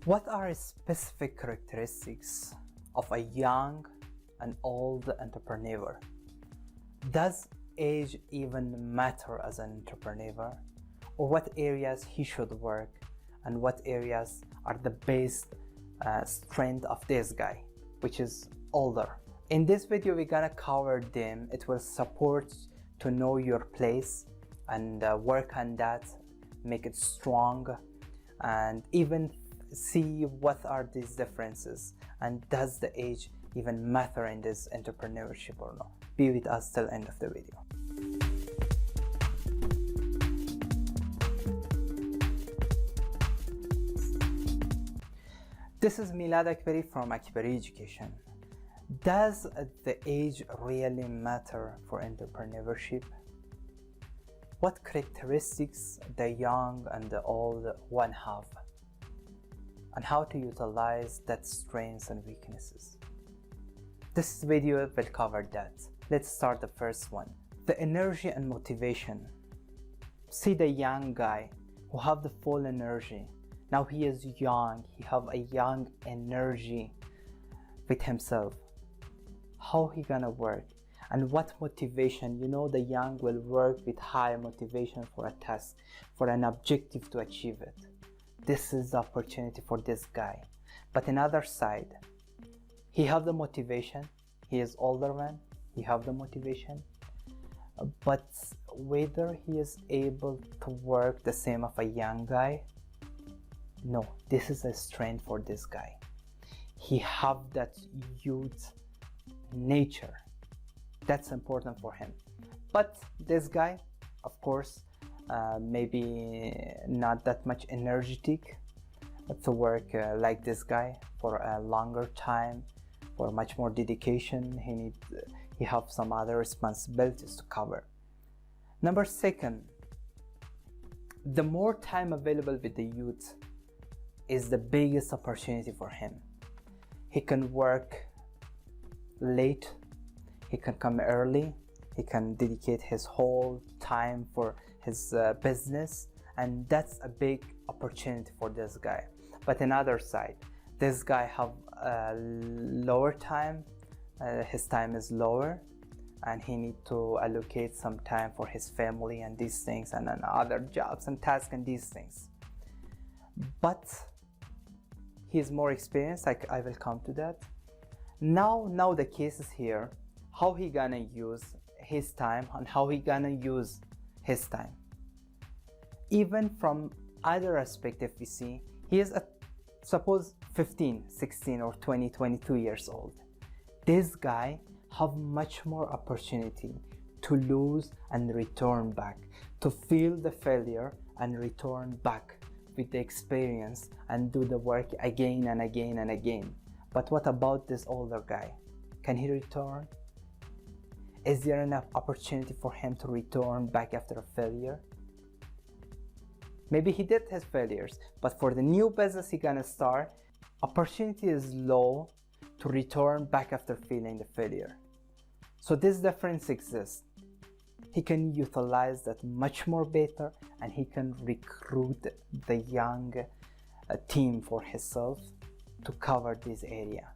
What are specific characteristics of a young and old entrepreneur? Does age even matter as an entrepreneur? Or what areas he should work and what areas are the best strength of this guy, which is older? In this video, we're gonna cover them. It will support to know your place and work on that, make it strong, and even see what are these differences and does the age even matter in this entrepreneurship or not. Be with us till end of the video. This is Milad Akbari from Akbari Education. Does the age really matter for entrepreneurship? What characteristics the young and the old one have? And how to utilize that strengths and weaknesses. This video will cover that. Let's start the first one. The energy and motivation. See the young guy who have the full energy. Now he is young, he have a young energy with himself. How he gonna work? And what motivation? You know, the young will work with high motivation for a task, for an objective to achieve it. This is the opportunity for this guy. But another side, he have the motivation. He is older man, he have the motivation. But whether he is able to work the same of a young guy, no, this is a strength for this guy. He have that youth nature. That's important for him. But this guy, of course, maybe not that much energetic to work like this guy for a longer time, for much more dedication. He have some other responsibilities to cover. Number second, the more time available with the youth is the biggest opportunity for him. He can work late, he can come early, he can dedicate his whole time for his business, and that's a big opportunity for this guy. But another side, this guy have lower time, his time is lower, and he need to allocate some time for his family and these things, and other jobs and tasks and these things. But he's more experienced. I will come to that. Now the case is here, how he gonna use his time and how he gonna use his time. Even from other aspect, if we see, he is suppose 15, 16 or 20, 22 years old. This guy have much more opportunity to lose and return back, to feel the failure and return back with the experience and do the work again and again and again. But what about this older guy? Can he return? Is there enough opportunity for him to return back after a failure? Maybe he did his failures, but for the new business he gonna start, opportunity is low to return back after feeling the failure. So this difference exists. He can utilize that much more better, and he can recruit the young team for himself to cover this area,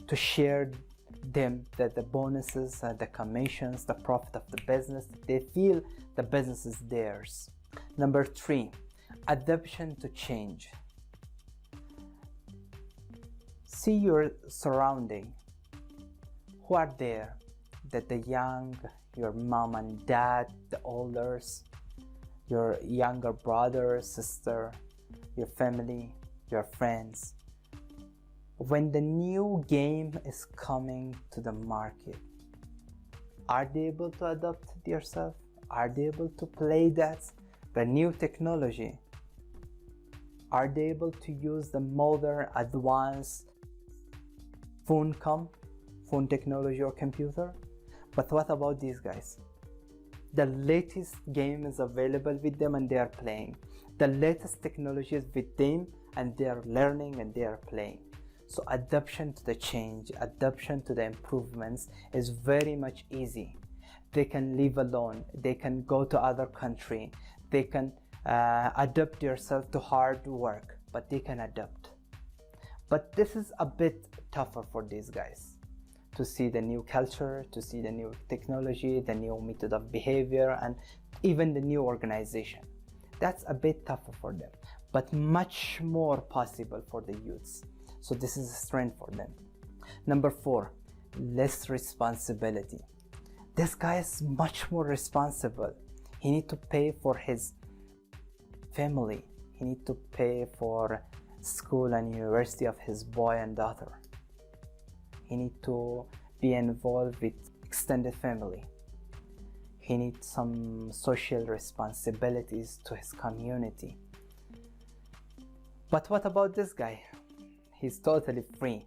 to share them the bonuses, the commissions, the profit of the business. They feel the business is theirs. Number three, adaptation to change. See your surrounding. Who are there? That the young, your mom and dad, the elders, your younger brother, sister, your family, your friends. When the new game is coming to the market, are they able to adapt themselves? Are they able to play that? The new technology? Are they able to use the modern advanced phone technology or computer? But what about these guys? The latest game is available with them and they are playing. The latest technology is with them and they are learning and they are playing. So adaptation to the change, adaptation to the improvements is very much easy. They can live alone, they can go to other country, they can adapt yourself to hard work. but they can adapt. But this is a bit tougher for these guys to see the new culture, to see the new technology, the new method of behavior, and even the new organization. That's a bit tougher for them, but much more possible for the youths. So this is a strength for them. Number 4, less responsibility. This guy is much more responsible. He needs to pay for his family. He needs to pay for school and university of his boy and daughter. He needs to be involved with extended family. He needs some social responsibilities to his community. But what about this guy? He's totally free.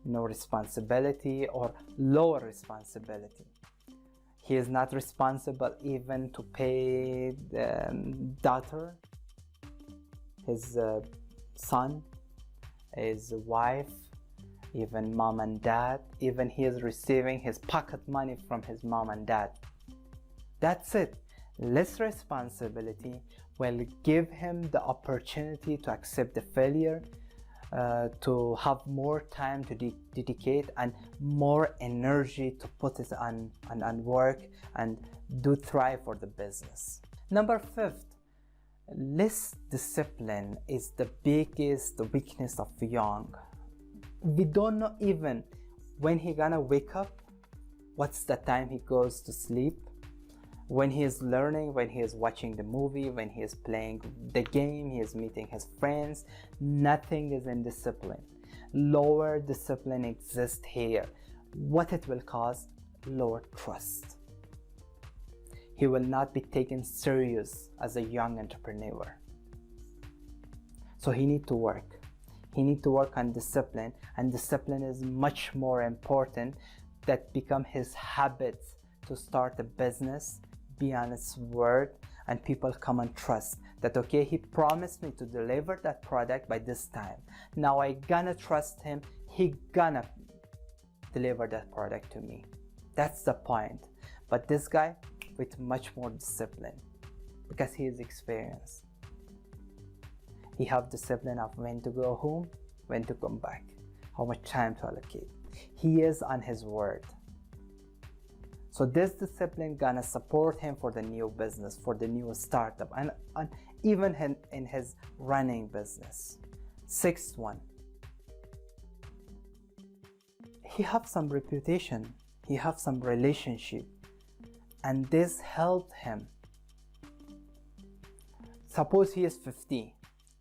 No responsibility or lower responsibility. He is not responsible even to pay the daughter, his son, his wife, even mom and dad. Even he is receiving his pocket money from his mom and dad. That's it. Less responsibility will give him the opportunity to accept the failure, to have more time to dedicate and more energy to put it on work and do thrive for the business. Number 5, less discipline is the biggest weakness of young. We don't know even when he gonna wake up, what's the time he goes to sleep, when he is learning, when he is watching the movie, when he is playing the game, he is meeting his friends. Nothing is in discipline. Lower discipline exists here. What it will cause? Lower trust. He will not be taken serious as a young entrepreneur. So he needs to work. He needs to work on discipline, and discipline is much more important. That become his habit to start a business, be on its word, and people come and trust that, okay, he promised me to deliver that product by this time. Now I gonna trust him. He gonna deliver that product to me. That's the point. But this guy with much more discipline, because he is experienced. He have discipline of when to go home, when to come back, how much time to allocate. He is on his word. So this discipline gonna support him for the new business, for the new startup, and even in his running business. 6th one, he have some reputation, he have some relationship, and this helped him. Suppose he is 50,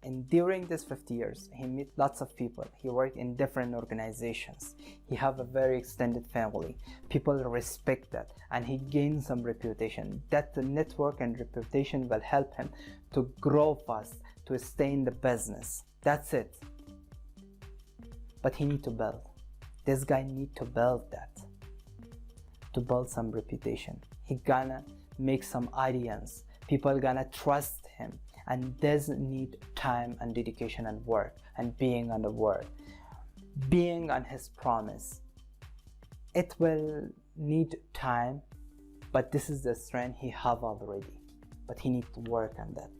and during these 50 years, he meet lots of people. He worked in different organizations. He have a very extended family. People respect that, and he gains some reputation. That the network and reputation will help him to grow fast, to stay in the business. That's it. But he need to build. This guy need to build that. To build some reputation. He gonna make some audience. People gonna trust him. And doesn't need time and dedication and work and being on the word, being on his promise. It will need time, but this is the strength he have already, but he needs to work on that.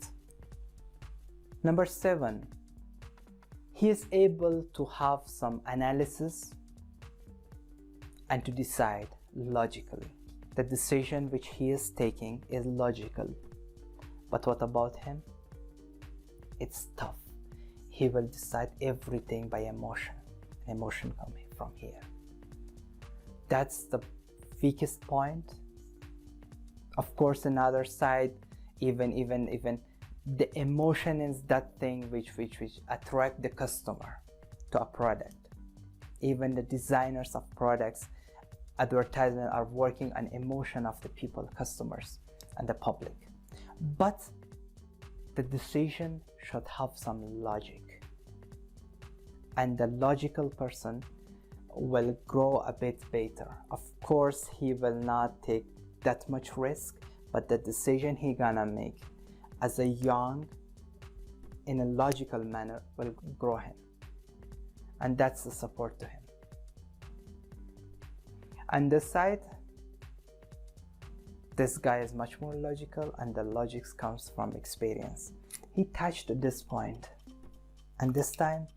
Number 7, he is able to have some analysis and to decide logically. The decision which he is taking is logical. But what about him? It's tough. He will decide everything by emotion. Emotion coming from here. That's the weakest point. Of course, another side, even the emotion is that thing which attract the customer to a product. Even the designers of products, advertisement are working on emotion of the people, customers, and the public. But the decision should have some logic, and the logical person will grow a bit better. Of course, he will not take that much risk, but the decision he gonna make as a young in a logical manner will grow him, and that's the support to him. And this side, this guy is much more logical, and the logic comes from experience. He touched this point. And this time,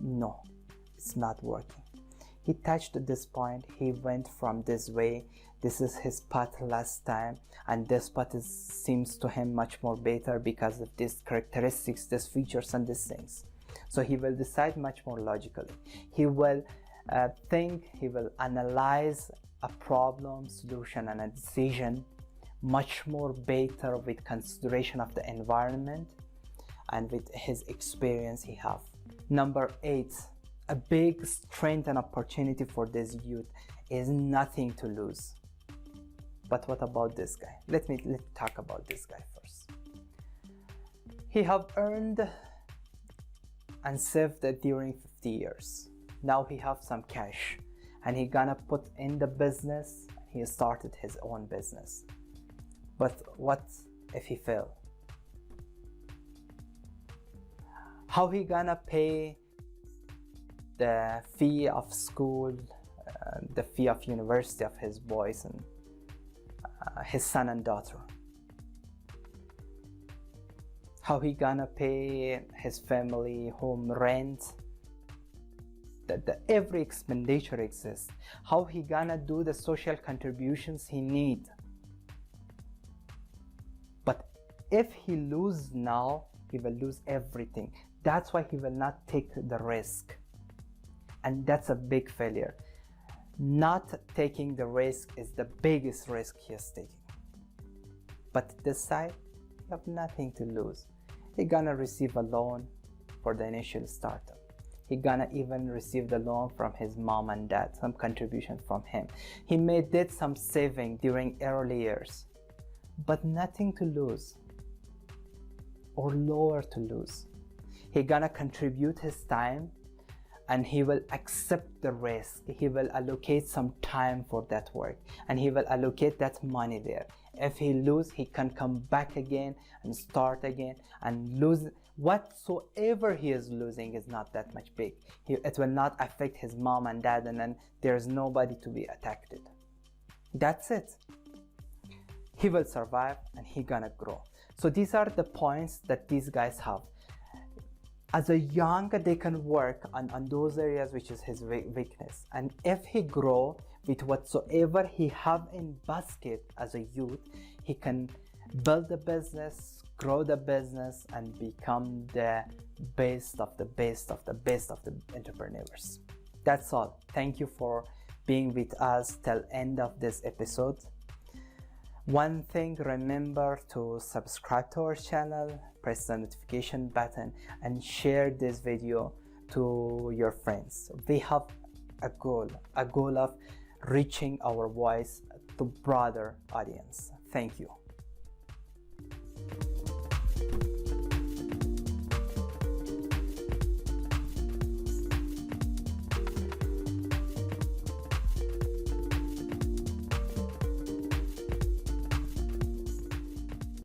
no, it's not working. He touched this point, he went from this way, this is his path last time, and this path seems to him much more better because of these characteristics, these features and these things. So he will decide much more logically. He will think, he will analyze a problem, solution and a decision much more better with consideration of the environment and with his experience he have. Number 8, a big strength and opportunity for this youth is nothing to lose. But what about this guy? Let's talk about this guy first. He have earned and saved it during 50 years. Now he have some cash and he gonna put in the business. He started his own business. But what if he fail? How he gonna pay the fee of school, the fee of university of his boys and his son and daughter? How he gonna pay his family home rent? Every expenditure exists. How he gonna do the social contributions he need? But if he lose now, he will lose everything. That's why he will not take the risk. And that's a big failure. Not taking the risk is the biggest risk he is taking. But this side, you have nothing to lose. He gonna receive a loan for the initial startup. He gonna even receive the loan from his mom and dad, some contribution from him. He did some saving during early years, but nothing to lose or lower to lose. He gonna contribute his time and he will accept the risk. He will allocate some time for that work and he will allocate that money there. If he lose, he can come back again and start again and lose. Whatsoever he is losing is not that much big. It will not affect his mom and dad, and then there's nobody to be attacked. That's it. He will survive and he gonna grow. So these are the points that these guys have. As a young, they can work on those areas which is his weakness. And if he grow with whatsoever he have in basket as a youth, he can build the business, grow the business, and become the best of the best of the best of the entrepreneurs. That's all. Thank you for being with us till end of this episode. One thing, remember to subscribe to our channel, press the notification button, and share this video to your friends. We have a goal of reaching our voice to broader audience. Thank you.